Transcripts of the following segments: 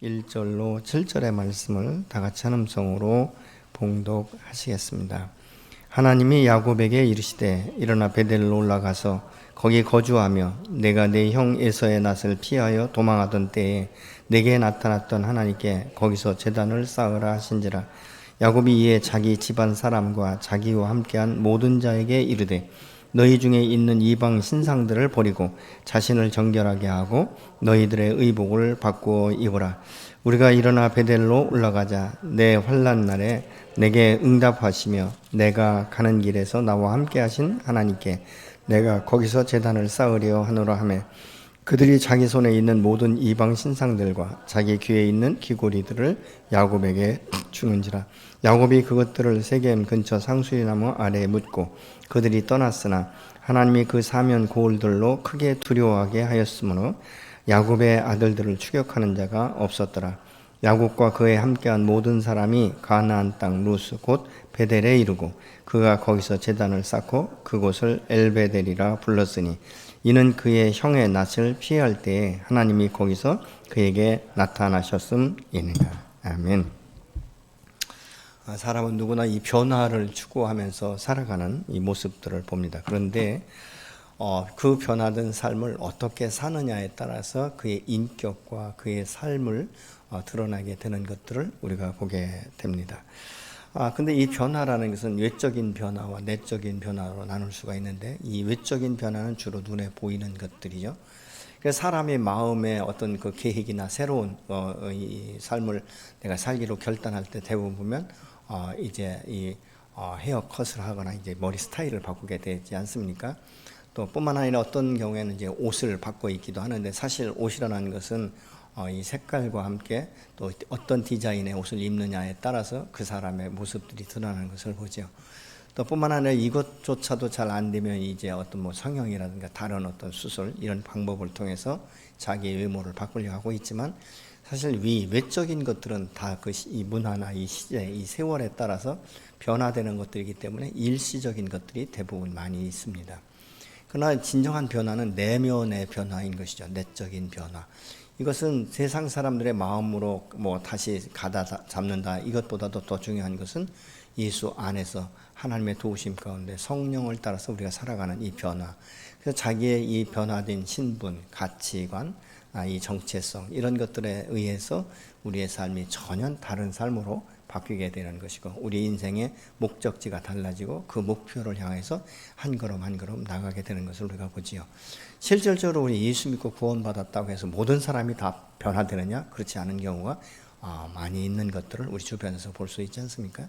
1절로 7절의 말씀을 다 같이 한음성으로 봉독하시겠습니다. 하나님이 야곱에게 이르시되 일어나 베델로 올라가서 거기 거주하며 내가 내 형 에서의 낯을 피하여 도망하던 때에 내게 나타났던 하나님께 거기서 제단을 쌓으라 하신지라. 야곱이 이에 자기 집안 사람과 자기와 함께한 모든 자에게 이르되 너희 중에 있는 이방 신상들을 버리고 자신을 정결하게 하고 너희들의 의복을 바꾸어 입으라. 우리가 일어나 베델로 올라가자. 내 환난 날에 내게 응답하시며 내가 가는 길에서 나와 함께 하신 하나님께 내가 거기서 제단을 쌓으려 하노라 하매 그들이 자기 손에 있는 모든 이방 신상들과 자기 귀에 있는 귀고리들을 야곱에게 주는지라. 야곱이 그것들을 세겜 근처 상수리 나무 아래에 묻고 그들이 떠났으나 하나님이 그 사면 고을들로 크게 두려워하게 하였으므로 야곱의 아들들을 추격하는 자가 없었더라. 야곱과 그에 함께한 모든 사람이 가나안 땅 루스 곧 베델에 이르고 그가 거기서 제단을 쌓고 그곳을 엘베델이라 불렀으니 이는 그의 형의 낯을 피할 때에 하나님이 거기서 그에게 나타나셨음이니라. 아멘. 사람은 누구나 이 변화를 추구하면서 살아가는 이 모습들을 봅니다. 그런데 그 변화된 삶을 어떻게 사느냐에 따라서 그의 인격과 그의 삶을 드러나게 되는 것들을 우리가 보게 됩니다. 근데 이 변화라는 것은 외적인 변화와 내적인 변화로 나눌 수가 있는데 이 외적인 변화는 주로 눈에 보이는 것들이죠. 그래서 사람의 마음에 어떤 그 계획이나 새로운 이 삶을 내가 살기로 결단할 때 대부분 보면 이제 이 헤어컷을 하거나 이제 머리 스타일을 바꾸게 되지 않습니까? 또 뿐만 아니라 어떤 경우에는 이제 옷을 바꿔 입기도 하는데 사실 옷이라는 것은 이 색깔과 함께 또 어떤 디자인의 옷을 입느냐에 따라서 그 사람의 모습들이 드러나는 것을 보죠. 또 뿐만 아니라 이것조차도 잘 안 되면 이제 어떤 뭐 성형이라든가 다른 어떤 수술 이런 방법을 통해서 자기의 외모를 바꾸려고 하고 있지만 사실 외적인 것들은 다 그 이 문화나 이 시대, 이 세월에 따라서 변화되는 것들이기 때문에 일시적인 것들이 대부분 많이 있습니다. 그러나 진정한 변화는 내면의 변화인 것이죠. 내적인 변화. 이것은 세상 사람들의 마음으로 뭐 다시 가다 잡는다. 이것보다도 더 중요한 것은 예수 안에서 하나님의 도우심 가운데 성령을 따라서 우리가 살아가는 이 변화. 그래서 자기의 이 변화된 신분, 가치관, 이 정체성 이런 것들에 의해서 우리의 삶이 전혀 다른 삶으로 바뀌게 되는 것이고 우리 인생의 목적지가 달라지고 그 목표를 향해서 한 걸음 한 걸음 나가게 되는 것을 우리가 보지요. 실질적으로 우리 예수 믿고 구원받았다고 해서 모든 사람이 다 변화되느냐? 그렇지 않은 경우가 많이 있는 것들을 우리 주변에서 볼 수 있지 않습니까?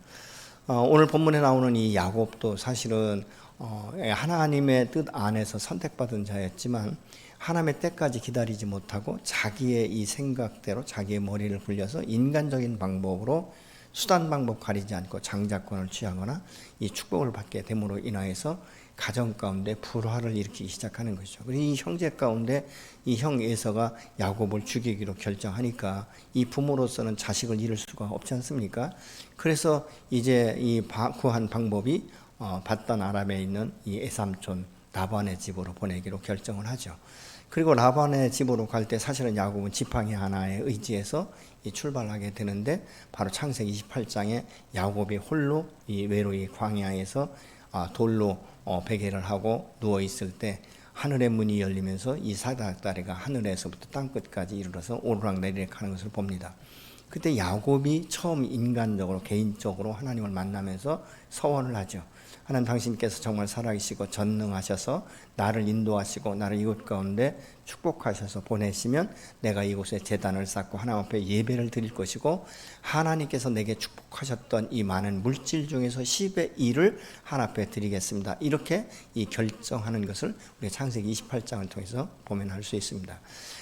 오늘 본문에 나오는 이 야곱도 사실은 하나님의 뜻 안에서 선택받은 자였지만 하나님의 때까지 기다리지 못하고 자기의 이 생각대로 자기의 머리를 굴려서 인간적인 방법으로 수단 방법 가리지 않고 장자권을 취하거나 이 축복을 받게 됨으로 인하여서 가정 가운데 불화를 일으키기 시작하는 것이죠. 그리고 이 형제 가운데 이 형 에서가 야곱을 죽이기로 결정하니까 이 부모로서는 자식을 잃을 수가 없지 않습니까? 그래서 이제 이 구한 방법이 바단 아람에 있는 이 에삼촌 라반의 집으로 보내기로 결정을 하죠. 그리고 라반의 집으로 갈 때 사실은 야곱은 지팡이 하나에 의지해서 출발하게 되는데 바로 창세기 28장에 야곱이 홀로 이 외로이 광야에서 돌로 베개를 하고 누워 있을 때 하늘의 문이 열리면서 이 사닥다리가 하늘에서부터 땅끝까지 이르러서 오르락내리락 하는 것을 봅니다. 그때 야곱이 처음 인간적으로 개인적으로 하나님을 만나면서 서원을 하죠. 하나님 당신께서 정말 살아계시고 전능하셔서 나를 인도하시고 나를 이곳 가운데 축복하셔서 보내시면 내가 이곳에 제단을 쌓고 하나님 앞에 예배를 드릴 것이고 하나님께서 내게 축복하셨던 이 많은 물질 중에서 10의 1을 하나님 앞에 드리겠습니다. 이렇게 이 결정하는 것을 우리 창세기 28장을 통해서 보면 할 수 있습니다.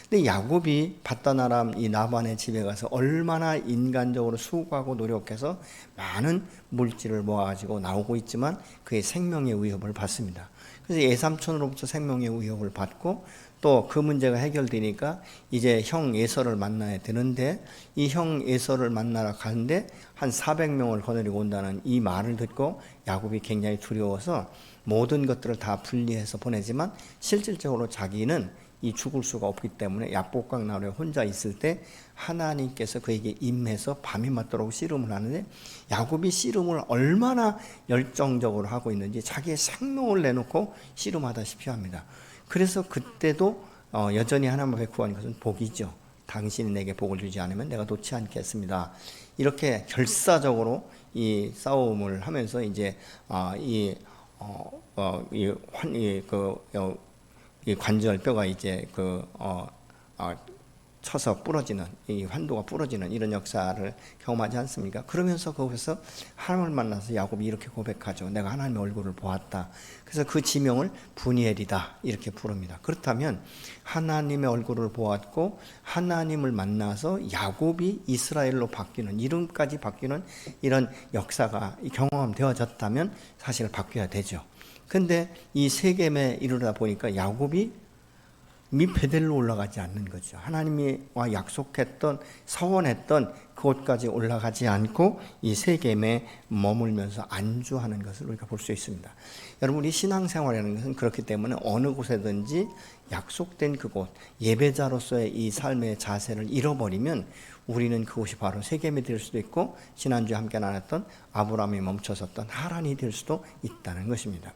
근데 야곱이 바단 아람 이 라반의 집에 가서 얼마나 인간적으로 수고하고 노력해서 많은 물질을 모아가지고 나오고 있지만 그의 생명의 위협을 받습니다. 그래서 예삼촌으로부터 생명의 위협을 받고 또 그 문제가 해결되니까 이제 형 에서를 만나야 되는데 이 형 에서를 만나러 가는데 한 400명을 거느리고 온다는 이 말을 듣고 야곱이 굉장히 두려워서 모든 것들을 다 분리해서 보내지만 실질적으로 자기는 이 죽을 수가 없기 때문에 약복강 나루에 혼자 있을 때 하나님께서 그에게 임해서 밤이 맞도록 씨름을 하는데, 야곱이 씨름을 얼마나 열정적으로 하고 있는지 자기의 생명을 내놓고 씨름하다시피 합니다. 그래서 그때도 여전히 하나님 앞에 구하는 것은 복이죠. 당신이 내게 복을 주지 않으면 내가 놓지 않겠습니다. 이렇게 결사적으로 이 싸움을 하면서 이제 이 관절뼈가 이제 쳐서 부러지는, 이 환도가 부러지는 이런 역사를 경험하지 않습니까? 그러면서 거기서 하나님을 만나서 야곱이 이렇게 고백하죠. 내가 하나님의 얼굴을 보았다. 그래서 그 지명을 브니엘이다 이렇게 부릅니다. 그렇다면 하나님의 얼굴을 보았고 하나님을 만나서 야곱이 이스라엘로 바뀌는, 이름까지 바뀌는 이런 역사가 경험되어졌다면 사실 바뀌어야 되죠. 근데 이 세겜에 이르다 보니까 야곱이 베델로 올라가지 않는 거죠. 하나님과 약속했던, 서원했던 그곳까지 올라가지 않고 이 세겜에 머물면서 안주하는 것을 우리가 볼 수 있습니다. 여러분, 우리 신앙생활이라는 것은 그렇기 때문에 어느 곳에든지 약속된 그곳, 예배자로서의 이 삶의 자세를 잃어버리면 우리는 그곳이 바로 세겜이 될 수도 있고, 지난주에 함께 나눴던 아브라함이 멈춰섰던 하란이 될 수도 있다는 것입니다.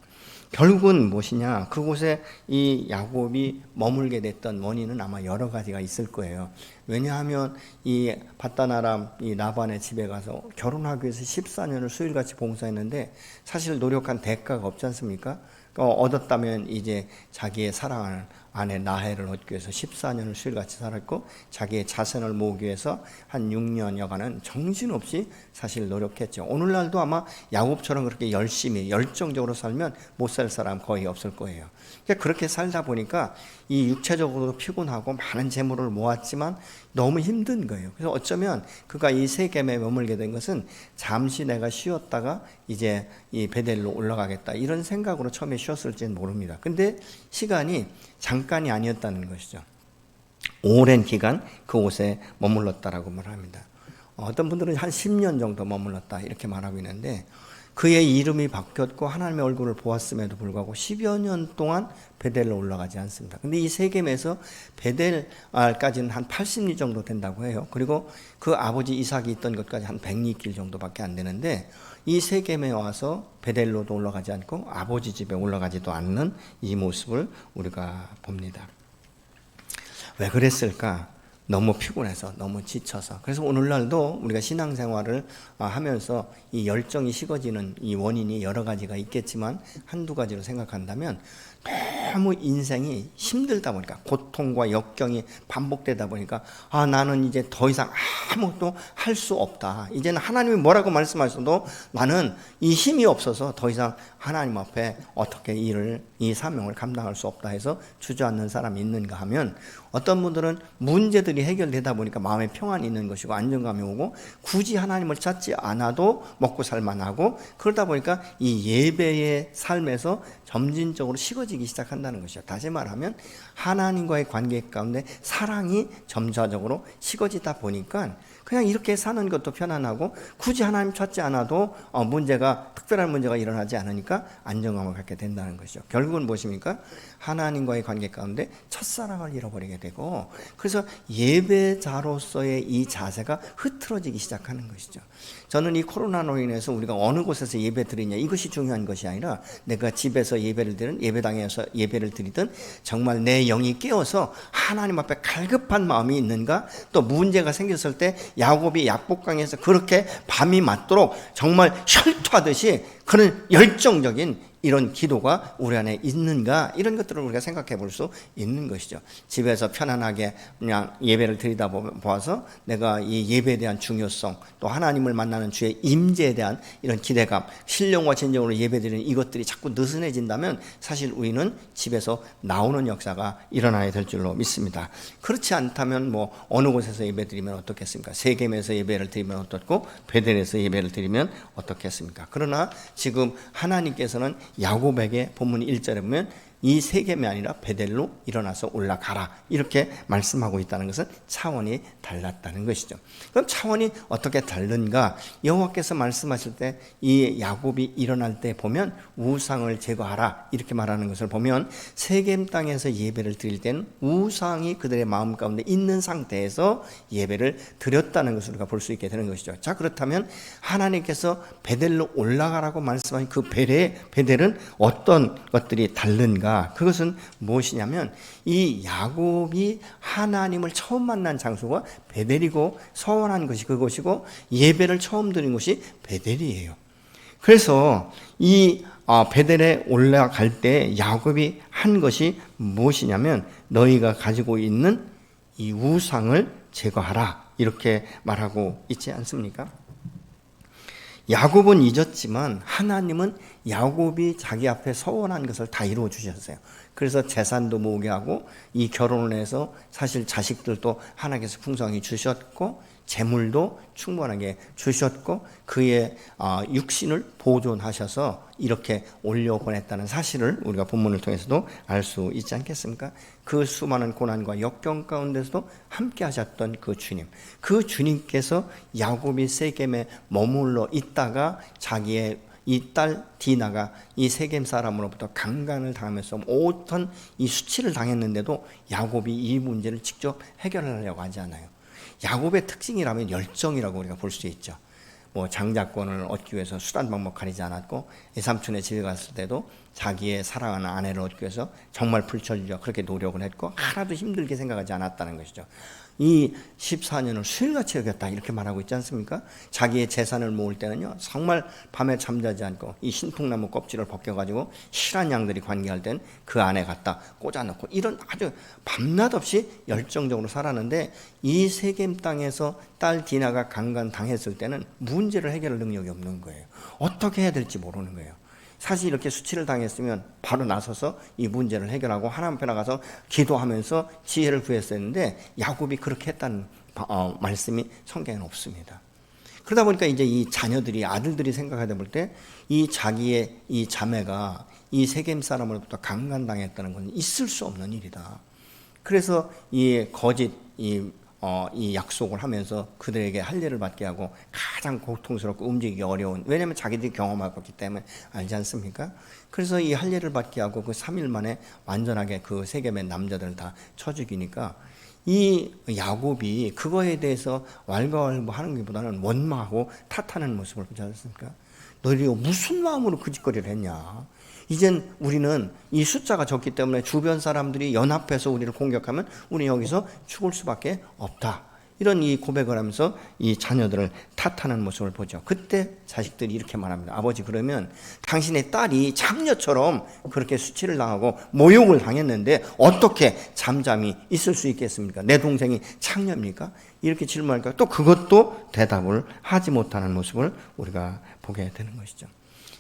결국은 무엇이냐? 그곳에 이 야곱이 머물게 됐던 원인은 아마 여러 가지가 있을 거예요. 왜냐하면 이 밧단아람 이 라반의 집에 가서 결혼하기 위해서 14년을 수일같이 봉사했는데 사실 노력한 대가가 없지 않습니까? 얻었다면 이제 자기의 사랑하는 아내 라헬을 얻기 위해서 14년을 수일같이 살았고, 자기의 자선을 모으기 위해서 한 6년여간은 정신없이 사실 노력했죠. 오늘날도 아마 야곱처럼 그렇게 열심히 열정적으로 살면 못 살 사람 거의 없을 거예요. 그러니까 그렇게 살다 보니까 이 육체적으로 피곤하고 많은 재물을 모았지만 너무 힘든 거예요. 그래서 어쩌면 그가 이 세겜에 머물게 된 것은 잠시 내가 쉬었다가 이제 이 베델로 올라가겠다 이런 생각으로 처음에 쉬었을지는 모릅니다. 근데 시간이 잠깐이 아니었다는 것이죠. 오랜 기간 그곳에 머물렀다라고 말합니다. 어떤 분들은 한 10년 정도 머물렀다 이렇게 말하고 있는데, 그의 이름이 바뀌었고 하나님의 얼굴을 보았음에도 불구하고 10여 년 동안 베델로 올라가지 않습니다. 근데 이 세겜에서 베델까지는 한 80리 정도 된다고 해요. 그리고 그 아버지 이삭이 있던 것까지 한 100리길 정도밖에 안 되는데, 이 세겜에 와서 베델로도 올라가지 않고 아버지 집에 올라가지도 않는 이 모습을 우리가 봅니다. 왜 그랬을까? 너무 피곤해서, 너무 지쳐서. 그래서 오늘날도 우리가 신앙생활을 하면서 이 열정이 식어지는 이 원인이 여러 가지가 있겠지만 한두 가지로 생각한다면, 너무 인생이 힘들다 보니까, 고통과 역경이 반복되다 보니까 나는 이제 더 이상 아무것도 할 수 없다. 이제는 하나님이 뭐라고 말씀하셔도 나는 이 힘이 없어서 더 이상 하나님 앞에 어떻게 이 사명을 감당할 수 없다 해서 주저앉는 사람이 있는가 하면, 어떤 분들은 문제들이 해결되다 보니까 마음에 평안이 있는 것이고 안정감이 오고 굳이 하나님을 찾지 않아도 먹고 살만하고, 그러다 보니까 이 예배의 삶에서 점진적으로 식어지기 시작한다는 것이죠. 다시 말하면 하나님과의 관계 가운데 사랑이 점차적으로 식어지다 보니까 그냥 이렇게 사는 것도 편안하고 굳이 하나님 찾지 않아도 특별한 문제가 일어나지 않으니까 안정감을 갖게 된다는 것이죠. 결국은 무엇입니까? 하나님과의 관계 가운데 첫사랑을 잃어버리게 되고, 그래서 예배자로서의 이 자세가 흐트러지기 시작하는 것이죠. 저는 이 코로나로 인해서 우리가 어느 곳에서 예배 드리냐 이것이 중요한 것이 아니라, 내가 집에서 예배를 드리든 예배당에서 예배를 드리든 정말 내 영이 깨어서 하나님 앞에 갈급한 마음이 있는가, 또 문제가 생겼을 때 야곱이 약복강에서 그렇게 밤이 맞도록 정말 혈투하듯이 그런 열정적인 이런 기도가 우리 안에 있는가, 이런 것들을 우리가 생각해 볼 수 있는 것이죠. 집에서 편안하게 그냥 예배를 드리다 보아서 내가 이 예배에 대한 중요성, 또 하나님을 만나는 주의 임재에 대한 이런 기대감, 신령과 진정으로 예배드리는 이것들이 자꾸 느슨해진다면 사실 우리는 집에서 나오는 역사가 일어나야 될 줄로 믿습니다. 그렇지 않다면 어느 곳에서 예배 드리면 어떻겠습니까? 세겜에서 예배를 드리면 어떻고 베델에서 예배를 드리면 어떻겠습니까? 그러나 지금 하나님께서는 야곱에게 본문 1절에 보면 이 세겜이 아니라 베델로 일어나서 올라가라 이렇게 말씀하고 있다는 것은 차원이 달랐다는 것이죠. 그럼 차원이 어떻게 다른가? 여호와께서 말씀하실 때 이 야곱이 일어날 때 보면 우상을 제거하라 이렇게 말하는 것을 보면 세겜 땅에서 예배를 드릴 때는 우상이 그들의 마음 가운데 있는 상태에서 예배를 드렸다는 것을 우리가 볼 수 있게 되는 것이죠. 자, 그렇다면 하나님께서 베델로 올라가라고 말씀하신 그 베델은 어떤 것들이 다른가? 그것은 무엇이냐면 이 야곱이 하나님을 처음 만난 장소가 베델이고 서원한 것이 그것이고 예배를 처음 드린 것이 베델이에요. 그래서 이 베델에 올라갈 때 야곱이 한 것이 무엇이냐면 너희가 가지고 있는 이 우상을 제거하라 이렇게 말하고 있지 않습니까? 야곱은 잊었지만 하나님은 야곱이 자기 앞에 서원한 것을 다 이루어 주셨어요. 그래서 재산도 모으게 하고 이 결혼을 해서 사실 자식들도 하나님께서 풍성히 주셨고 재물도 충분하게 주셨고 그의 육신을 보존하셔서 이렇게 올려보냈다는 사실을 우리가 본문을 통해서도 알 수 있지 않겠습니까? 그 수많은 고난과 역경 가운데서도 함께 하셨던 그 주님, 그 주님께서 야곱이 세겜에 머물러 있다가 자기의 이 딸 디나가 이 세겜 사람으로부터 강간을 당하면서 5톤 이 수치를 당했는데도 야곱이 이 문제를 직접 해결하려고 하지 않아요. 야곱의 특징이라면 열정이라고 우리가 볼 수 있죠. 뭐 장자권을 얻기 위해서 수단 방법 가리지 않았고 외삼촌의 집에 갔을 때도 자기의 사랑하는 아내를 얻기 위해서 정말 불철주야 그렇게 노력을 했고 하나도 힘들게 생각하지 않았다는 것이죠. 이 14년을 수일같이 여겼다 이렇게 말하고 있지 않습니까? 자기의 재산을 모을 때는요 정말 밤에 잠자지 않고 이 신풍나무 껍질을 벗겨가지고 실한 양들이 관계할 때는 그 안에 갖다 꽂아놓고 이런 아주 밤낮 없이 열정적으로 살았는데 이 세겜 땅에서 딸 디나가 강간 당했을 때는 문제를 해결할 능력이 없는 거예요. 어떻게 해야 될지 모르는 거예요. 사실 이렇게 수치를 당했으면 바로 나서서 이 문제를 해결하고 하나님 앞에 나가서 기도하면서 지혜를 구했었는데 야곱이 그렇게 했다는 말씀이 성경에는 없습니다. 그러다 보니까 이제 이 자녀들이 아들들이 생각하다 볼 때 이 자기의 이 자매가 이 세겜 사람으로부터 강간당했다는 건 있을 수 없는 일이다. 그래서 이 거짓 이 약속을 하면서 그들에게 할례를 받게 하고 가장 고통스럽고 움직이기 어려운, 왜냐하면 자기들이 경험하고 있기 때문에 알지 않습니까? 그래서 이 할례를 받게 하고 그 3일 만에 완전하게 그 세겜의 남자들을 다 쳐 죽이니까 이 야곱이 그거에 대해서 왈가왈부하는 것보다는 원망하고 탓하는 모습을 보지 않습니까? 너희들이 무슨 마음으로 그 짓거리를 했냐? 이젠 우리는 이 숫자가 적기 때문에 주변 사람들이 연합해서 우리를 공격하면 우리는 여기서 죽을 수밖에 없다. 이런 이 고백을 하면서 이 자녀들을 탓하는 모습을 보죠. 그때 자식들이 이렇게 말합니다. 아버지, 그러면 당신의 딸이 장녀처럼 그렇게 수치를 당하고 모욕을 당했는데 어떻게 잠잠히 있을 수 있겠습니까? 내 동생이 장녀입니까? 이렇게 질문하니까 또 그것도 대답을 하지 못하는 모습을 우리가 보게 되는 것이죠.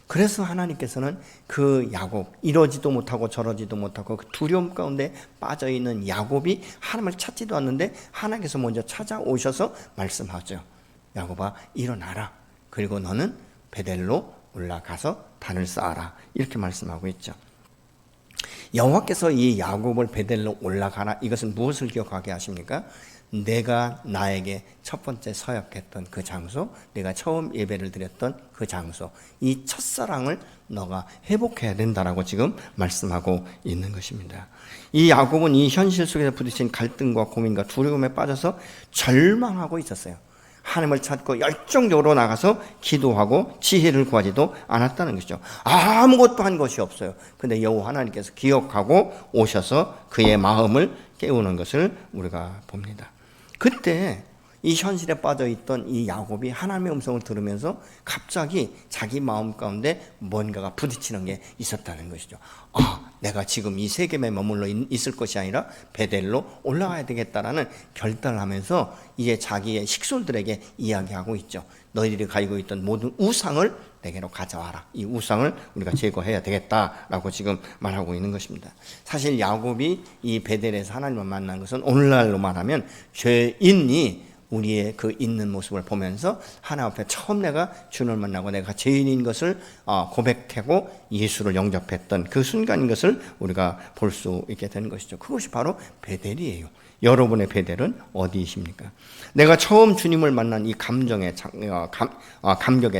그래서 하나님께서는 그 야곱, 이러지도 못하고 저러지도 못하고 그 두려움 가운데 빠져있는 야곱이 하나님을 찾지도 않는데 하나님께서 먼저 찾아오셔서 말씀하죠. 야곱아, 일어나라. 그리고 너는 베델로 올라가서 단을 쌓아라. 이렇게 말씀하고 있죠. 여호와께서 이 야곱을 베델로 올라가라. 이것은 무엇을 기억하게 하십니까? 내가 나에게 첫 번째 서약했던 그 장소, 내가 처음 예배를 드렸던 그 장소, 이 첫사랑을 너가 회복해야 된다라고 지금 말씀하고 있는 것입니다. 이 야곱은 이 현실 속에서 부딪힌 갈등과 고민과 두려움에 빠져서 절망하고 있었어요. 하나님을 찾고 열정적으로 나가서 기도하고 지혜를 구하지도 않았다는 것이죠. 아무것도 한 것이 없어요. 근데 여호와 하나님께서 기억하고 오셔서 그의 마음을 깨우는 것을 우리가 봅니다. 그때 이 현실에 빠져있던 이 야곱이 하나님의 음성을 들으면서 갑자기 자기 마음 가운데 뭔가가 부딪히는 게 있었다는 것이죠. 내가 지금 이 세겜에 머물러 있을 것이 아니라 베델로 올라가야 되겠다라는 결단을 하면서 이제 자기의 식솔들에게 이야기하고 있죠. 너희들이 가지고 있던 모든 우상을 내게로 가져와라. 이 우상을 우리가 제거해야 되겠다라고 지금 말하고 있는 것입니다. 사실 야곱이 이 베델에서 하나님을 만난 것은 오늘날로 말하면 죄인이 우리의 그 있는 모습을 보면서 하나님 앞에 처음 내가 주님을 만나고 내가 죄인인 것을 고백하고 예수를 영접했던 그 순간인 것을 우리가 볼 수 있게 되는 것이죠. 그것이 바로 베델이에요. 여러분의 베델은 어디이십니까? 내가 처음 주님을 만난 이 감격의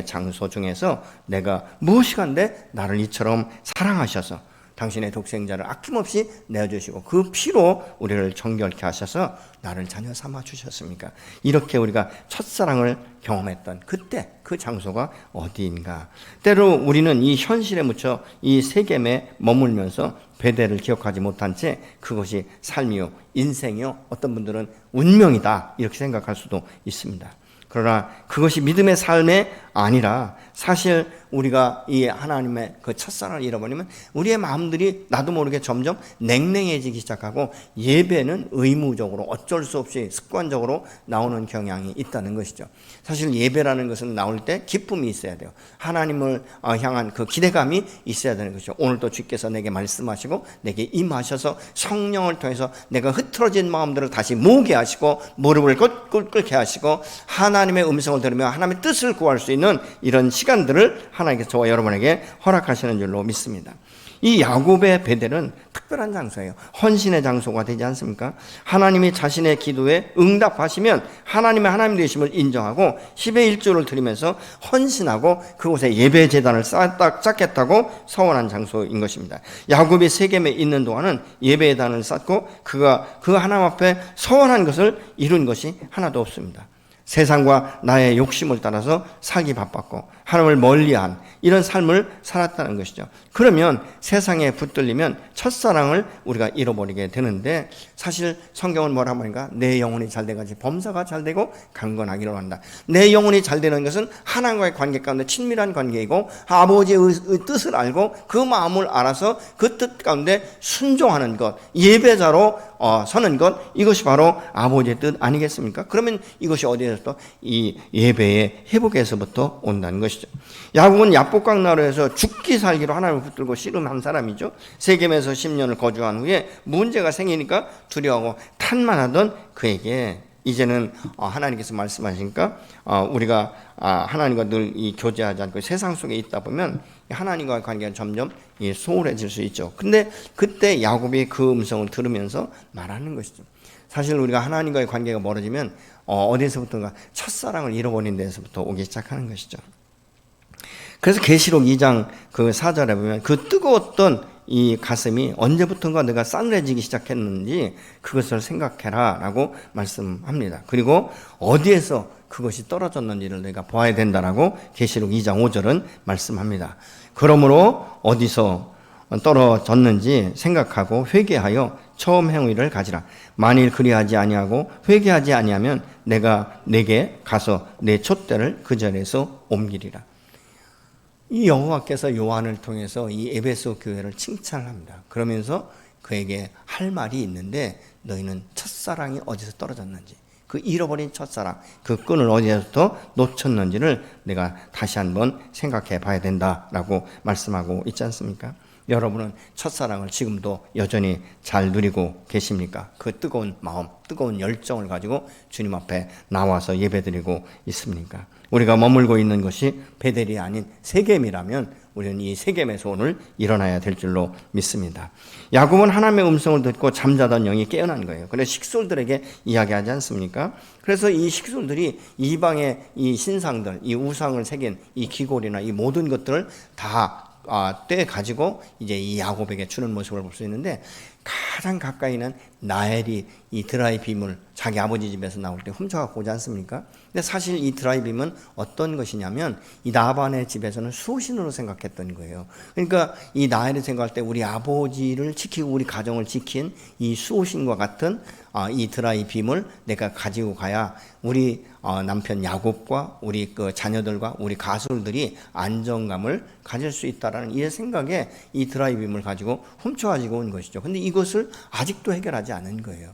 장소 중에서 내가 무엇이간데 나를 이처럼 사랑하셔서 당신의 독생자를 아낌없이 내어주시고 그 피로 우리를 정결케 하셔서 나를 자녀 삼아 주셨습니까? 이렇게 우리가 첫사랑을 경험했던 그때 그 장소가 어디인가? 때로 우리는 이 현실에 묻혀 이 세겜에 머물면서 베델을 기억하지 못한 채 그것이 삶이요 인생이요 어떤 분들은 운명이다 이렇게 생각할 수도 있습니다. 그러나 그것이 믿음의 삶이 아니라 사실 우리가 이 하나님의 그 첫사랑을 잃어버리면 우리의 마음들이 나도 모르게 점점 냉랭해지기 시작하고 예배는 의무적으로 어쩔 수 없이 습관적으로 나오는 경향이 있다는 것이죠. 사실 예배라는 것은 나올 때 기쁨이 있어야 돼요. 하나님을 향한 그 기대감이 있어야 되는 것이죠. 오늘도 주께서 내게 말씀하시고 내게 임하셔서 성령을 통해서 내가 흐트러진 마음들을 다시 모으게 하시고 무릎을 꿇게 하시고 하나님의 음성을 들으며 하나님의 뜻을 구할 수 있는 이런 시간들을 하나님께서 저와 여러분에게 허락하시는 줄로 믿습니다. 이 야곱의 베델은 특별한 장소예요. 헌신의 장소가 되지 않습니까? 하나님이 자신의 기도에 응답하시면 하나님의 하나님 되심을 인정하고 10의 1조를 드리면서 헌신하고 그곳에 예배 제단을 쌓겠다고 서원한 장소인 것입니다. 야곱이 세겜에 있는 동안은 예배 제단을 쌓고 그가 그 하나님 앞에 서원한 것을 이룬 것이 하나도 없습니다. 세상과 나의 욕심을 따라서 살기 바빴고 하나님을 멀리한 이런 삶을 살았다는 것이죠. 그러면 세상에 붙들리면 첫사랑을 우리가 잃어버리게 되는데 사실 성경은 뭐라고 하니까 내 영혼이 잘돼가지 범사가 잘되고 강건하기로 한다. 내 영혼이 잘되는 것은 하나님과의 관계 가운데 친밀한 관계이고 아버지의 뜻을 알고 그 마음을 알아서 그 뜻 가운데 순종하는 것, 예배자로 서는 것, 이것이 바로 아버지의 뜻 아니겠습니까? 그러면 이것이 어디에서 이 예배의 회복에서부터 온다는 것이죠. 야곱은 야복강 나루에서 죽기 살기로 하나님을 붙들고 씨름한 사람이죠. 세겜에서 10년을 거주한 후에 문제가 생기니까 두려워하고 탄만하던 그에게 이제는 하나님께서 말씀하시니까 우리가 하나님과 늘 이 교제하지 않고 세상 속에 있다 보면 하나님과의 관계가 점점 소홀해질 수 있죠. 근데 그때 야곱이 그 음성을 들으면서 말하는 것이죠. 사실 우리가 하나님과의 관계가 멀어지면 어디서부터인가 첫사랑을 잃어버린 데서부터 오기 시작하는 것이죠. 그래서 계시록 2장 그 4절에 보면 그 뜨거웠던 이 가슴이 언제부턴가 내가 싸늘해지기 시작했는지 그것을 생각해라 라고 말씀합니다. 그리고 어디에서 그것이 떨어졌는지를 내가 보아야 된다라고 계시록 2장 5절은 말씀합니다. 그러므로 어디서 떨어졌는지 생각하고 회개하여 처음 행위를 가지라. 만일 그리하지 아니하고 회개하지 아니하면 내가 내게 가서 내 촛대를 그 자리에서 옮기리라. 이 여호와께서 요한을 통해서 이 에베소 교회를 칭찬합니다. 그러면서 그에게 할 말이 있는데 너희는 첫사랑이 어디서 떨어졌는지 그 잃어버린 첫사랑 그 끈을 어디에서 놓쳤는지를 내가 다시 한번 생각해 봐야 된다라고 말씀하고 있지 않습니까? 여러분은 첫사랑을 지금도 여전히 잘 누리고 계십니까? 그 뜨거운 마음, 뜨거운 열정을 가지고 주님 앞에 나와서 예배드리고 있습니까? 우리가 머물고 있는 것이 베델이 아닌 세겜이라면 우리는 이 세겜에서 오늘 일어나야 될 줄로 믿습니다. 야곱은 하나님의 음성을 듣고 잠자던 영이 깨어난 거예요. 그래서 식솔들에게 이야기하지 않습니까? 그래서 이 식솔들이 이방의 이 신상들, 이 우상을 새긴 이 기골이나 이 모든 것들을 다 떼 가지고 이제 이 야곱에게 주는 모습을 볼 수 있는데 가장 가까이는 나엘이 이 드라이빔을 자기 아버지 집에서 나올 때 훔쳐갖고 오지 않습니까? 근데 사실 이 드라이빔은 어떤 것이냐면 이 나반의 집에서는 수호신으로 생각했던 거예요. 그러니까 이 나엘이 생각할 때 우리 아버지를 지키고 우리 가정을 지킨 이 수호신과 같은 이 드라이빔을 내가 가지고 가야 우리 남편 야곱과 우리 그 자녀들과 우리 가술들이 안정감을 가질 수 있다라는 이 생각에 이 드라이빔을 가지고 훔쳐가지고 온 것이죠. 근데 이것을 아직도 해결하지 않은 거예요.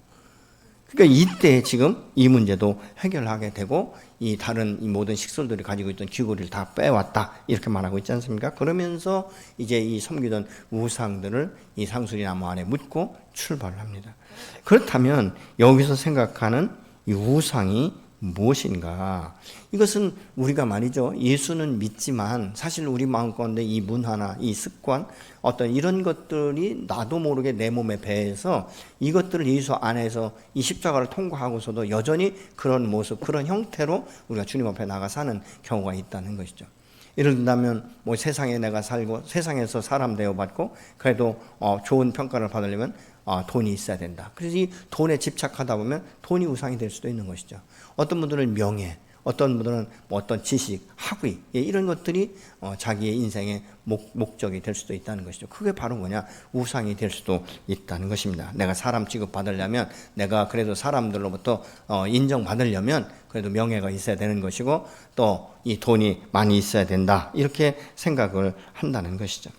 그러니까 이때 지금 이 문제도 해결하게 되고 이 다른 이 모든 식솔들이 가지고 있던 귀고리를 다 빼왔다 이렇게 말하고 있지 않습니까? 그러면서 이제 이 섬기던 우상들을 이 상수리 나무 안에 묻고 출발을 합니다. 그렇다면 여기서 생각하는 이 우상이 무엇인가? 이것은 우리가 말이죠. 예수는 믿지만 사실 우리 마음 가운데 이 문화나 이 습관, 어떤 이런 것들이 나도 모르게 내 몸에 배해서 이것들을 예수 안에서 이 십자가를 통과하고서도 여전히 그런 모습, 그런 형태로 우리가 주님 앞에 나가 사는 경우가 있다는 것이죠. 예를 든다면 뭐 세상에 내가 살고 세상에서 사람 대우받고 그래도 좋은 평가를 받으려면 돈이 있어야 된다. 그래서 이 돈에 집착하다 보면 돈이 우상이 될 수도 있는 것이죠. 어떤 분들은 명예, 어떤 분들은 뭐 어떤 지식, 학위 이런 것들이 자기의 인생의 목적이 될 수도 있다는 것이죠. 그게 바로 뭐냐? 우상이 될 수도 있다는 것입니다. 내가 사람 취급받으려면, 내가 그래도 사람들로부터 인정받으려면 그래도 명예가 있어야 되는 것이고 또 이 돈이 많이 있어야 된다. 이렇게 생각을 한다는 것이죠.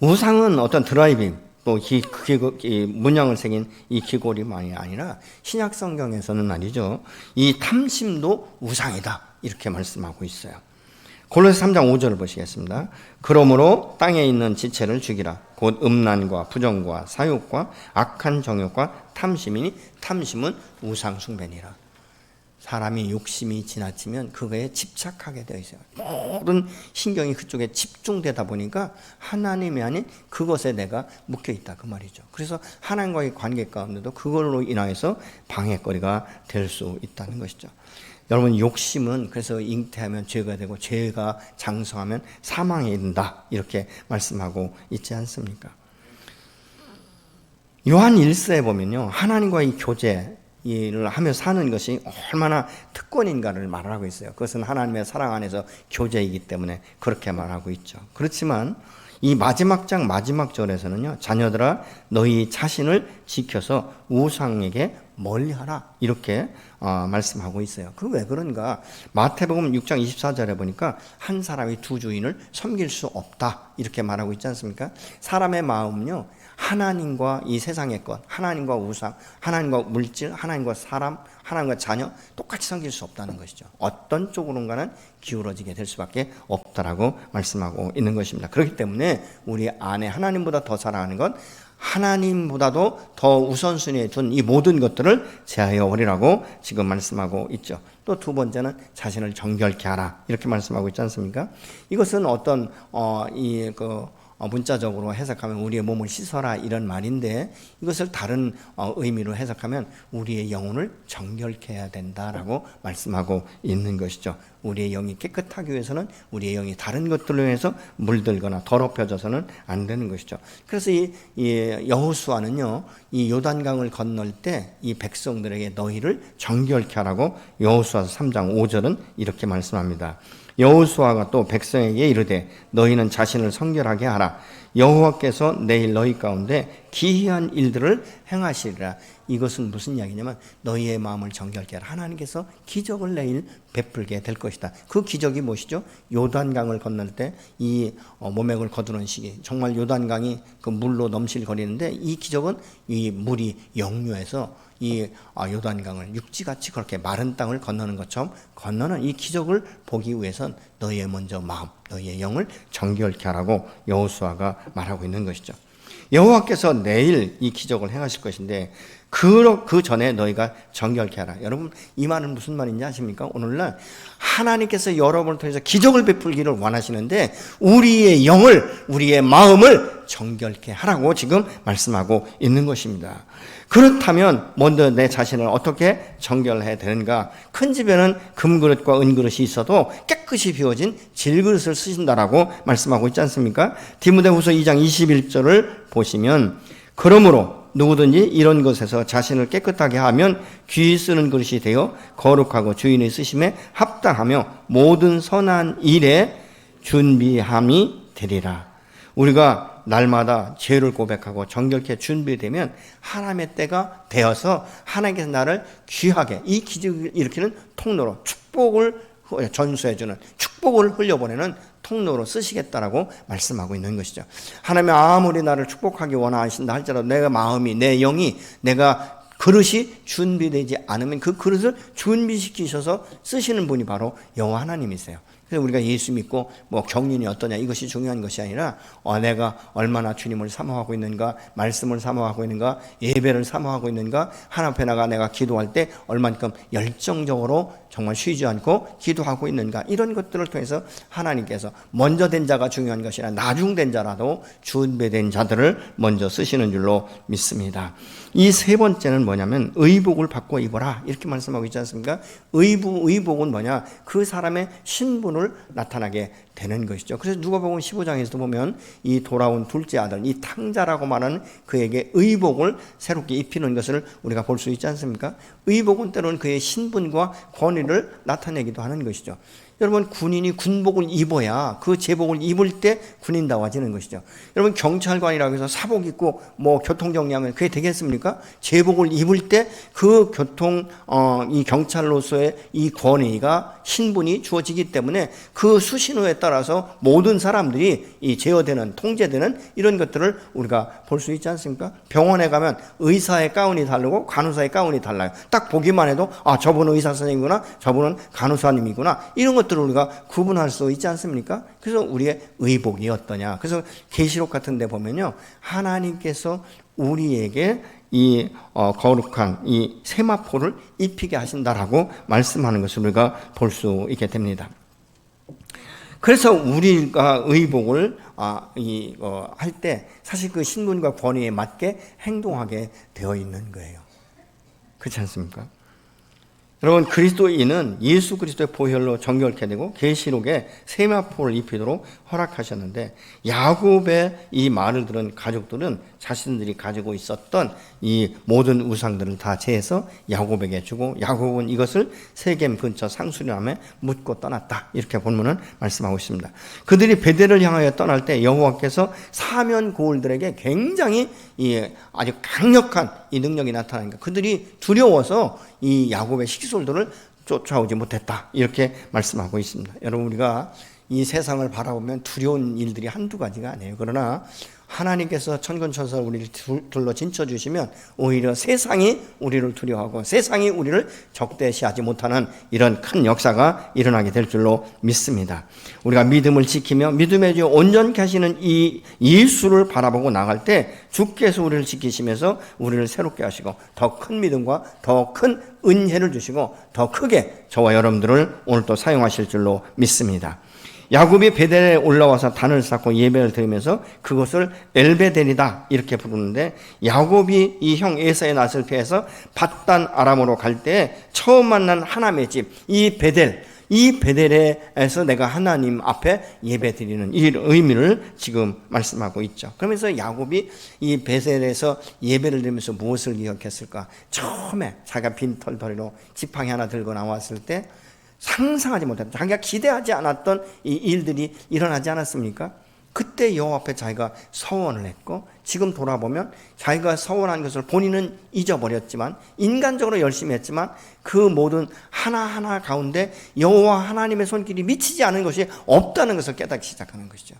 우상은 어떤 드라이빙, 또 문양을 새긴 이 귀고리만이 아니라 신약 성경에서는 말이죠. 이 탐심도 우상이다. 이렇게 말씀하고 있어요. 골로새 3장 5절을 보시겠습니다. 그러므로 땅에 있는 지체를 죽이라. 곧 음란과 부정과 사욕과 악한 정욕과 탐심이니 탐심은 우상 숭배니라. 사람이 욕심이 지나치면 그거에 집착하게 되어 있어요. 모든 신경이 그쪽에 집중되다 보니까 하나님이 아닌 그것에 내가 묶여 있다 그 말이죠. 그래서 하나님과의 관계 가운데도 그걸로 인하여서 방해거리가 될 수 있다는 것이죠. 여러분, 욕심은 그래서 잉태하면 죄가 되고 죄가 장성하면 사망에 이른다 이렇게 말씀하고 있지 않습니까? 요한 1서에 보면요, 하나님과의 교제를 하며 사는 것이 얼마나 특권인가를 말하고 있어요. 그것은 하나님의 사랑 안에서 교제이기 때문에 그렇게 말하고 있죠. 그렇지만 이 마지막 장 마지막 절에서는요, 자녀들아 너희 자신을 지켜서 우상에게 멀리하라 이렇게 말씀하고 있어요. 그 왜 그런가? 마태복음 6장 24절에 보니까 한 사람이 두 주인을 섬길 수 없다 이렇게 말하고 있지 않습니까? 사람의 마음은요, 하나님과 이 세상의 것, 하나님과 우상, 하나님과 물질, 하나님과 사람, 하나님과 자녀 똑같이 섬길 수 없다는 것이죠. 어떤 쪽으로인가는 기울어지게 될 수밖에 없다라고 말씀하고 있는 것입니다. 그렇기 때문에 우리 안에 하나님보다 더 사랑하는 것, 하나님보다도 더 우선순위에 둔 이 모든 것들을 제하여 버리라고 지금 말씀하고 있죠. 또 두 번째는 자신을 정결케 하라 이렇게 말씀하고 있지 않습니까? 이것은 어떤 문자적으로 해석하면 우리의 몸을 씻어라 이런 말인데, 이것을 다른 의미로 해석하면 우리의 영혼을 정결케 해야 된다라고 말씀하고 있는 것이죠. 우리의 영이 깨끗하기 위해서는 우리의 영이 다른 것들로 해서 물들거나 더럽혀져서는 안 되는 것이죠. 그래서 이 여호수아는요, 이 요단강을 건널 때 이 백성들에게 너희를 정결케 하라고 여호수아서 3장 5절은 이렇게 말씀합니다. 여호수아가 또 백성에게 이르되 너희는 자신을 성결하게 하라. 여호와께서 내일 너희 가운데 기이한 일들을 행하시리라. 이것은 무슨 이야기냐면 너희의 마음을 정결케 하라. 하나님께서 기적을 내일 베풀게 될 것이다. 그 기적이 무엇이죠? 요단강을 건널 때 이 모맥을 거두는 시기, 정말 요단강이 그 물로 넘실거리는데 이 기적은 이 물이 역류해서 이 요단강을 육지같이 그렇게 마른 땅을 건너는 것처럼 건너는 이 기적을 보기 위해선 너희의 먼저 마음, 너희의 영을 정결케 하라고 여호수아가 말하고 있는 것이죠. 여호와께서 내일 이 기적을 행하실 것인데 그 전에 너희가 정결케 하라. 여러분, 이 말은 무슨 말인지 아십니까? 오늘날 하나님께서 여러분을 통해서 기적을 베풀기를 원하시는데 우리의 영을, 우리의 마음을 정결케 하라고 지금 말씀하고 있는 것입니다. 그렇다면 먼저 내 자신을 어떻게 정결해야 되는가? 큰 집에는 금그릇과 은그릇이 있어도 깨끗이 비워진 질그릇을 쓰신다라고 말씀하고 있지 않습니까? 디모데후서 2장 21절을 보시면 그러므로 누구든지 이런 것에서 자신을 깨끗하게 하면 귀 쓰는 그릇이 되어 거룩하고 주인의 쓰심에 합당하며 모든 선한 일에 준비함이 되리라. 우리가 날마다 죄를 고백하고 정결케 준비되면 하나님의 때가 되어서 하나님께서 나를 귀하게 이 기적을 일으키는 통로로 축복을 전수해주는, 축복을 흘려보내는 통로로 쓰시겠다라고 말씀하고 있는 것이죠. 하나님이 아무리 나를 축복하기 원하신다 할지라도 내 마음이, 내 영이, 내가 그릇이 준비되지 않으면 그 그릇을 준비시키셔서 쓰시는 분이 바로 여호와 하나님이세요. 그래서 우리가 예수 믿고 뭐 경륜이 어떠냐 이것이 중요한 것이 아니라 내가 얼마나 주님을 사모하고 있는가, 말씀을 사모하고 있는가, 예배를 사모하고 있는가, 하나님 앞에 나가 내가 기도할 때 얼만큼 열정적으로 정말 쉬지 않고 기도하고 있는가, 이런 것들을 통해서 하나님께서 먼저 된 자가 중요한 것이 아니라 나중된 자라도 준비된 자들을 먼저 쓰시는 줄로 믿습니다. 이 세 번째는 뭐냐면 의복을 바꿔 입어라 이렇게 말씀하고 있지 않습니까? 의복은 뭐냐? 그 사람의 신분을 나타나게 되는 것이죠. 그래서 누가복음 15장에서도 보면 이 돌아온 둘째 아들, 이 탕자라고 말하는 그에게 의복을 새롭게 입히는 것을 우리가 볼 수 있지 않습니까? 의복은 때로는 그의 신분과 권위를 나타내기도 하는 것이죠. 여러분, 군인이 군복을 입어야 그 제복을 입을 때 군인다워지는 것이죠. 여러분, 경찰관이라고 해서 사복 입고 뭐 교통 정리하면 그게 되겠습니까? 제복을 입을 때 그 이 경찰로서의 이 권위가, 신분이 주어지기 때문에 그 수신호에 따라서 모든 사람들이 이 제어되는, 통제되는 이런 것들을 우리가 볼 수 있지 않습니까? 병원에 가면 의사의 가운이 다르고 간호사의 가운이 달라요. 딱 보기만 해도 저분은 의사 선생님이구나, 저분은 간호사님이구나, 이런 것들을 우리가 구분할 수 있지 않습니까? 그래서 우리의 의복이 어떠냐. 그래서 계시록 같은 데 보면요, 하나님께서 우리에게 이 거룩한 이 세마포를 입히게 하신다라고 말씀하는 것을 우리가 볼 수 있게 됩니다. 그래서 우리가 의복을 할 때 사실 그 신분과 권위에 맞게 행동하게 되어 있는 거예요. 그렇지 않습니까? 여러분, 그리스도인은 예수 그리스도의 보혈로 정결케 되고 계시록에 세마포를 입히도록 허락하셨는데, 야곱의 이 말을 들은 가족들은 자신들이 가지고 있었던 이 모든 우상들을 다 제해서 야곱에게 주고, 야곱은 이것을 세겜 근처 상수리남에 묻고 떠났다, 이렇게 본문은 말씀하고 있습니다. 그들이 베델을 향하여 떠날 때 여호와께서 사면 고울들에게 굉장히 아주 강력한 이 능력이 나타나니까 그들이 두려워서 이 야곱의 식솔들을 쫓아오지 못했다, 이렇게 말씀하고 있습니다. 여러분, 우리가 이 세상을 바라보면 두려운 일들이 한두 가지가 아니에요. 그러나 하나님께서 천군천사를 우리를 둘러 진쳐주시면 오히려 세상이 우리를 두려워하고 세상이 우리를 적대시하지 못하는 이런 큰 역사가 일어나게 될 줄로 믿습니다. 우리가 믿음을 지키며 믿음의 주 온전케 하시는 이 예수를 바라보고 나갈 때 주께서 우리를 지키시면서 우리를 새롭게 하시고 더 큰 믿음과 더 큰 은혜를 주시고 더 크게 저와 여러분들을 오늘 또 사용하실 줄로 믿습니다. 야곱이 베델에 올라와서 단을 쌓고 예배를 드리면서 그것을 엘베델이다 이렇게 부르는데, 야곱이 이 형 에사의 낯을 피해서 밧단 아람으로 갈 때 처음 만난 하나님의 집, 이 베델에서 내가 하나님 앞에 예배 드리는 이 의미를 지금 말씀하고 있죠. 그러면서 야곱이 이 베델에서 예배를 드리면서 무엇을 기억했을까? 처음에 자기가 빈털터리로 지팡이 하나 들고 나왔을 때 상상하지 못했던, 자기가 기대하지 않았던 이 일들이 일어나지 않았습니까? 그때 여호와 앞에 자기가 서원을 했고, 지금 돌아보면 자기가 서원한 것을 본인은 잊어버렸지만, 인간적으로 열심히 했지만 그 모든 하나하나 가운데 여호와 하나님의 손길이 미치지 않은 것이 없다는 것을 깨닫기 시작하는 것이죠.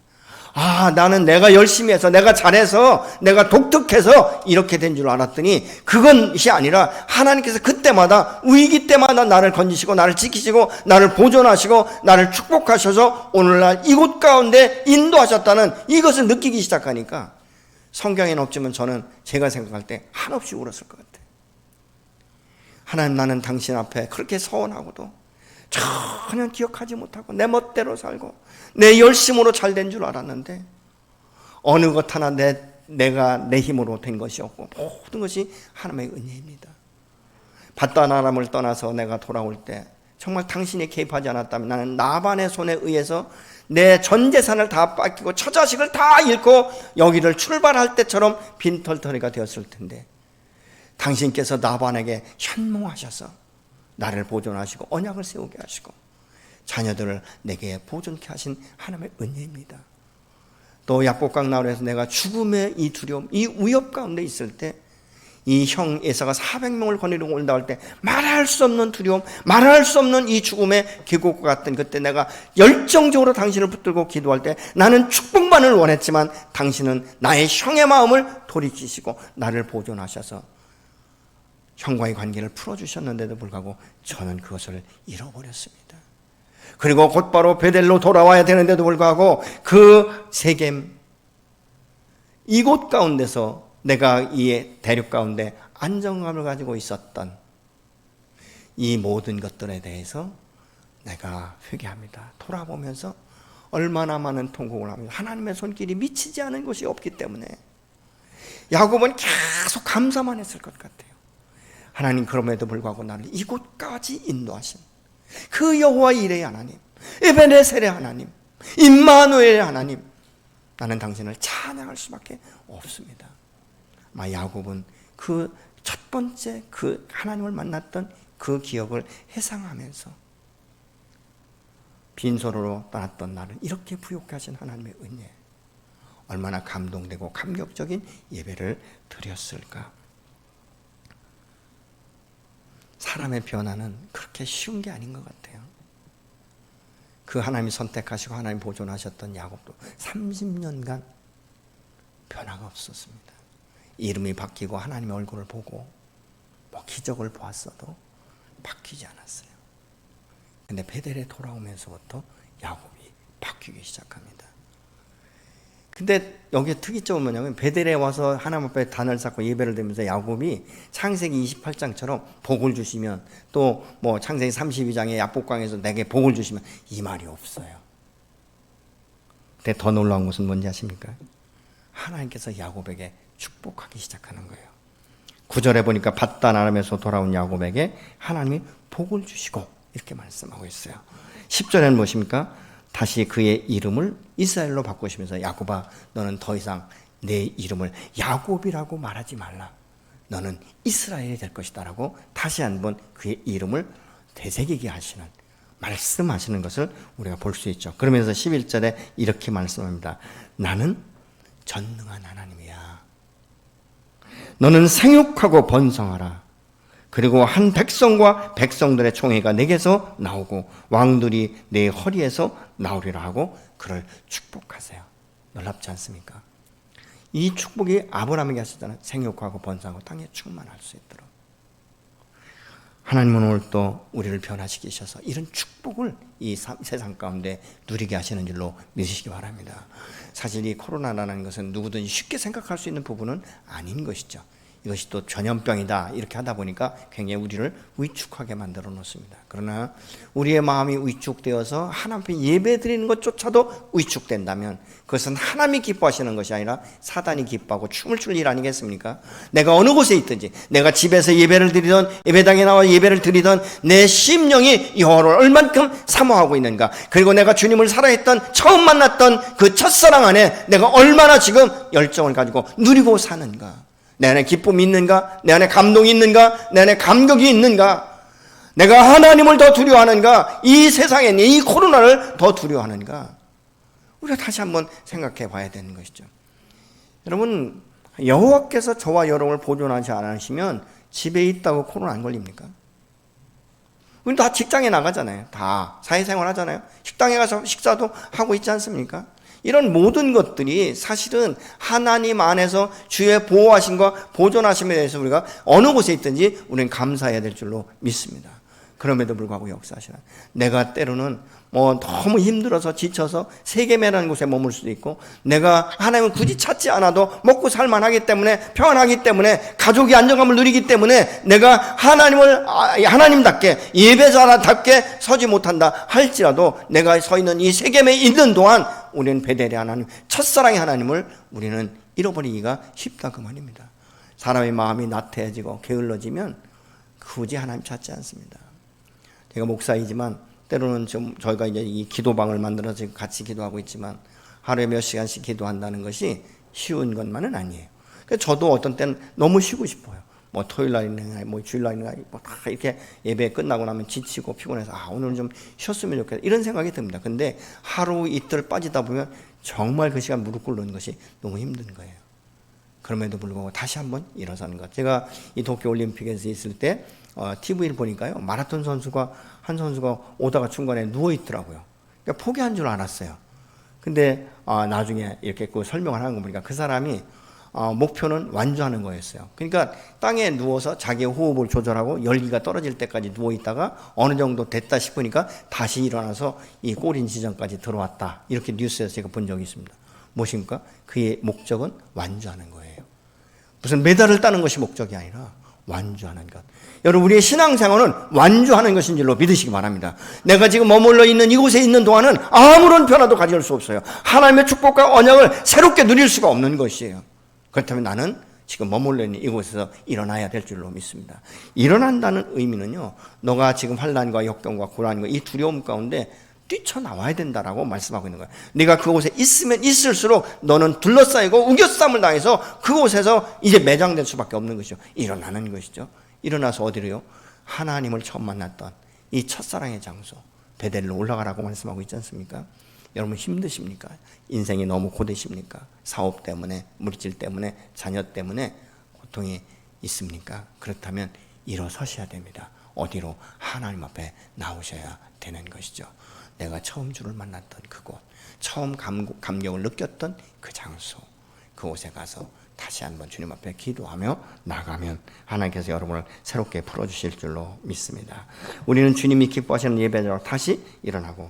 나는 내가 열심히 해서, 내가 잘해서, 내가 독특해서 이렇게 된 줄 알았더니 그것이 아니라 하나님께서 그때마다, 위기 때마다 나를 건지시고 나를 지키시고 나를 보존하시고 나를 축복하셔서 오늘날 이곳 가운데 인도하셨다는 이것을 느끼기 시작하니까 성경에는 없지만 저는 제가 생각할 때 한없이 울었을 것 같아요. 하나님, 나는 당신 앞에 그렇게 서원하고도 전혀 기억하지 못하고 내 멋대로 살고 내 열심으로 잘 된 줄 알았는데 어느 것 하나 내가 내 힘으로 된 것이 없고 모든 것이 하나님의 은혜입니다. 밧단 아람을 떠나서 내가 돌아올 때 정말 당신이 개입하지 않았다면 나는 나반의 손에 의해서 내 전 재산을 다 뺏기고 처자식을 다 잃고 여기를 출발할 때처럼 빈털터리가 되었을 텐데, 당신께서 나반에게 현몽하셔서 나를 보존하시고 언약을 세우게 하시고 자녀들을 내게 보존케 하신 하나님의 은혜입니다. 또 약복강 나루에서 내가 죽음의 이 두려움, 이 위협 가운데 있을 때 이 형 에사가 400명을 거느리고 올라올 때 말할 수 없는 두려움, 말할 수 없는 이 죽음의 계곡과 같은 그때 내가 열정적으로 당신을 붙들고 기도할 때 나는 축복만을 원했지만 당신은 나의 형의 마음을 돌이키시고 나를 보존하셔서 형과의 관계를 풀어주셨는데도 불구하고 저는 그것을 잃어버렸습니다. 그리고 곧바로 베델로 돌아와야 되는데도 불구하고 그 세겜 이곳 가운데서 내가 이 대륙 가운데 안정감을 가지고 있었던 이 모든 것들에 대해서 내가 회개합니다. 돌아보면서 얼마나 많은 통곡을 합니다. 하나님의 손길이 미치지 않은 곳이 없기 때문에 야곱은 계속 감사만 했을 것 같아요. 하나님, 그럼에도 불구하고 나를 이곳까지 인도하신 그 여호와 이레의 하나님, 에베네셀의 하나님, 임마누엘의 하나님, 나는 당신을 찬양할 수밖에 없습니다. 아마 야곱은 그 첫 번째 그 하나님을 만났던 그 기억을 회상하면서 빈손으로 떠났던 나를 이렇게 부욕해 하신 하나님의 은혜, 얼마나 감동되고 감격적인 예배를 드렸을까. 사람의 변화는 그렇게 쉬운 게 아닌 것 같아요. 그 하나님이 선택하시고 하나님 보존하셨던 야곱도 30년간 변화가 없었습니다. 이름이 바뀌고 하나님의 얼굴을 보고 뭐 기적을 보았어도 바뀌지 않았어요. 근데 베델에 돌아오면서부터 야곱이 바뀌기 시작합니다. 근데 여기에 특이점은 뭐냐면 베델에 와서 하나님 앞에 단을 쌓고 예배를 드리면서 야곱이 창세기 28장처럼 복을 주시면 또 뭐 창세기 32장의 야복강에서 내게 복을 주시면 이 말이 없어요. 근데 더 놀라운 것은 뭔지 아십니까? 하나님께서 야곱에게 축복하기 시작하는 거예요. 9절에 보니까 밧단 아람에서 돌아온 야곱에게 하나님이 복을 주시고 이렇게 말씀하고 있어요. 10절에는 무엇입니까? 다시 그의 이름을 이스라엘로 바꾸시면서 야곱아, 너는 더 이상 내 이름을 야곱이라고 말하지 말라. 너는 이스라엘이 될 것이다 라고 다시 한번 그의 이름을 되새기게 하시는, 말씀하시는 것을 우리가 볼 수 있죠. 그러면서 11절에 이렇게 말씀합니다. 나는 전능한 하나님이야. 너는 생육하고 번성하라. 그리고 한 백성과 백성들의 총회가 내게서 나오고 왕들이 내 허리에서 나오리라 하고 그를 축복하세요. 놀랍지 않습니까? 이 축복이 아브라함에게 하셨잖아요. 생육하고 번성하고 땅에 충만할 수 있도록. 하나님은 오늘 또 우리를 변화시키셔서 이런 축복을 이 세상 가운데 누리게 하시는 줄로 믿으시기 바랍니다. 사실 이 코로나라는 것은 누구든지 쉽게 생각할 수 있는 부분은 아닌 것이죠. 이것이 또 전염병이다 이렇게 하다 보니까 굉장히 우리를 위축하게 만들어 놓습니다. 그러나 우리의 마음이 위축되어서 하나님 앞에 예배 드리는 것조차도 위축된다면 그것은 하나님이 기뻐하시는 것이 아니라 사단이 기뻐하고 춤을 출 일 아니겠습니까? 내가 어느 곳에 있든지, 내가 집에서 예배를 드리던 예배당에 나와 예배를 드리던 내 심령이 여호와를 얼만큼 사모하고 있는가, 그리고 내가 주님을 사랑했던 처음 만났던 그 첫사랑 안에 내가 얼마나 지금 열정을 가지고 누리고 사는가, 내 안에 기쁨이 있는가, 내 안에 감동이 있는가, 내 안에 감격이 있는가, 내가 하나님을 더 두려워하는가, 이 세상에 이 코로나를 더 두려워하는가, 우리가 다시 한번 생각해 봐야 되는 것이죠. 여러분, 여호와께서 저와 여러분을 보존하지 않으시면 집에 있다고 코로나 안 걸립니까? 우리 다 직장에 나가잖아요. 다 사회생활 하잖아요. 식당에 가서 식사도 하고 있지 않습니까? 이런 모든 것들이 사실은 하나님 안에서 주의 보호하심과 보존하심에 대해서 우리가 어느 곳에 있든지 우리는 감사해야 될 줄로 믿습니다. 그럼에도 불구하고 역사하시나, 내가 때로는 너무 힘들어서 지쳐서 세겜이라는 곳에 머물 수도 있고, 내가 하나님을 굳이 찾지 않아도 먹고 살만하기 때문에, 평안하기 때문에, 가족이 안정감을 누리기 때문에 내가 하나님을 하나님답게 예배자답게 서지 못한다 할지라도 내가 서 있는 이 세겜에 있는 동안 우리는 베델의 하나님, 첫사랑의 하나님을 우리는 잃어버리기가 쉽다 그 말입니다. 사람의 마음이 나태해지고 게을러지면 굳이 하나님 찾지 않습니다. 제가 목사이지만 때로는 좀 저희가 이제 이 기도방을 만들어서 같이 기도하고 있지만 하루에 몇 시간씩 기도한다는 것이 쉬운 것만은 아니에요. 그래서 저도 어떤 때는 너무 쉬고 싶어요. 뭐 토요일 날이나 뭐 주일 날이나 뭐 다 이렇게 예배 끝나고 나면 지치고 피곤해서 오늘은 좀 쉬었으면 좋겠다 이런 생각이 듭니다. 근데 하루 이틀 빠지다 보면 정말 그 시간 무릎 꿇는 것이 너무 힘든 거예요. 그럼에도 불구하고 다시 한번 일어서는 것. 제가 이 도쿄 올림픽에서 있을 때 TV를 보니까요, 마라톤 선수가 한 선수가 오다가 중간에 누워 있더라고요. 그러니까 포기한 줄 알았어요. 근데 나중에 이렇게 그 설명을 하는 거 보니까 그 사람이 목표는 완주하는 거였어요. 그러니까 땅에 누워서 자기의 호흡을 조절하고 열기가 떨어질 때까지 누워 있다가 어느 정도 됐다 싶으니까 다시 일어나서 이 꼬린 지점까지 들어왔다. 이렇게 뉴스에서 제가 본 적이 있습니다. 무엇입니까? 그의 목적은 완주하는 거예요. 무슨 메달을 따는 것이 목적이 아니라 완주하는 것. 여러분, 우리의 신앙생활은 완주하는 것인 줄로 믿으시기 바랍니다. 내가 지금 머물러 있는 이곳에 있는 동안은 아무런 변화도 가져올 수 없어요. 하나님의 축복과 언약을 새롭게 누릴 수가 없는 것이에요. 그렇다면 나는 지금 머물러 있는 이곳에서 일어나야 될 줄로 믿습니다. 일어난다는 의미는요, 너가 지금 환난과 역경과 고난과 이 두려움 가운데 뛰쳐나와야 된다라고 말씀하고 있는 거예요. 네가 그곳에 있으면 있을수록 너는 둘러싸이고 우겨쌈을 당해서 그곳에서 이제 매장될 수밖에 없는 것이죠. 일어나는 것이죠. 일어나서 어디로요? 하나님을 처음 만났던 이 첫사랑의 장소 베델로 올라가라고 말씀하고 있지 않습니까? 여러분 힘드십니까? 인생이 너무 고되십니까? 사업 때문에, 물질 때문에, 자녀 때문에 고통이 있습니까? 그렇다면 일어서셔야 됩니다. 어디로? 하나님 앞에 나오셔야 되는 것이죠. 내가 처음 주를 만났던 그곳, 처음 감격을 느꼈던 그 장소, 그곳에 가서 다시 한번 주님 앞에 기도하며 나가면 하나님께서 여러분을 새롭게 풀어주실 줄로 믿습니다. 우리는 주님이 기뻐하시는 예배자로 다시 일어나고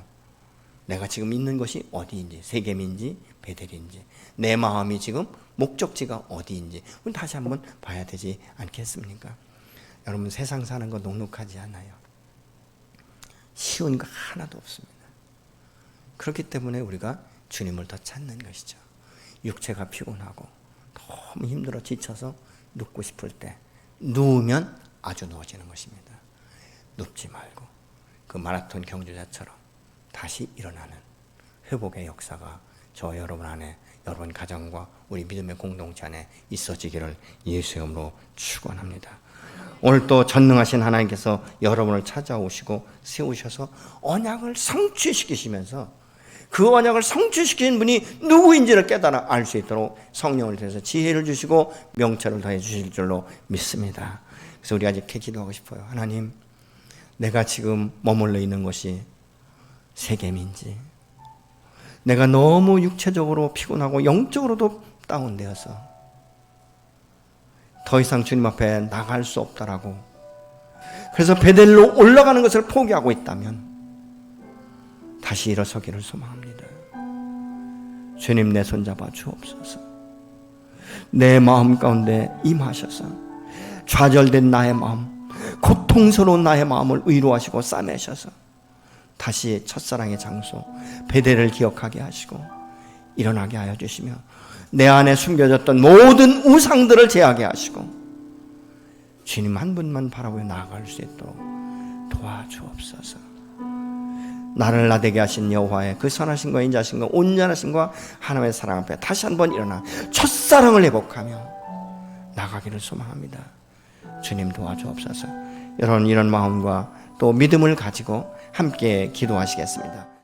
내가 지금 있는 것이 어디인지, 세겜인지 베델인지, 내 마음이 지금 목적지가 어디인지 다시 한번 봐야 되지 않겠습니까? 여러분, 세상 사는 거 녹록하지 않아요. 쉬운 거 하나도 없습니다. 그렇기 때문에 우리가 주님을 더 찾는 것이죠. 육체가 피곤하고 너무 힘들어 지쳐서 눕고 싶을 때 누우면 아주 누워지는 것입니다. 눕지 말고 그 마라톤 경주자처럼 다시 일어나는 회복의 역사가 저 여러분 안에, 여러분 가정과 우리 믿음의 공동체 안에 있어지기를 예수의 이름으로 축원합니다. 오늘 또 전능하신 하나님께서 여러분을 찾아오시고 세우셔서 언약을 성취시키시면서 그 언약을 성취시킨 분이 누구인지를 깨달아 알 수 있도록 성령을 통해서 지혜를 주시고 명철을 더해 주실 줄로 믿습니다. 그래서 우리가 이렇게 기도하고 싶어요. 하나님, 내가 지금 머물러 있는 곳이 세겜인지, 내가 너무 육체적으로 피곤하고 영적으로도 다운되어서 더 이상 주님 앞에 나갈 수 없다라고, 그래서 베델로 올라가는 것을 포기하고 있다면 다시 일어서기를 소망합니다. 주님, 내 손잡아 주옵소서. 내 마음 가운데 임하셔서 좌절된 나의 마음, 고통스러운 나의 마음을 위로하시고 싸매셔서 다시 첫사랑의 장소 베델을 기억하게 하시고 일어나게 하여 주시며 내 안에 숨겨졌던 모든 우상들을 제하게 하시고 주님 한 분만 바라보며 나아갈 수 있도록 도와주옵소서. 나를 나되게 하신 여호와의 그 선하심과 인자하심과 온전하심과 하나님의 사랑 앞에 다시 한번 일어나 첫사랑을 회복하며 나가기를 소망합니다. 주님 도와주옵소서. 여러분, 이런 마음과 또 믿음을 가지고 함께 기도하시겠습니다.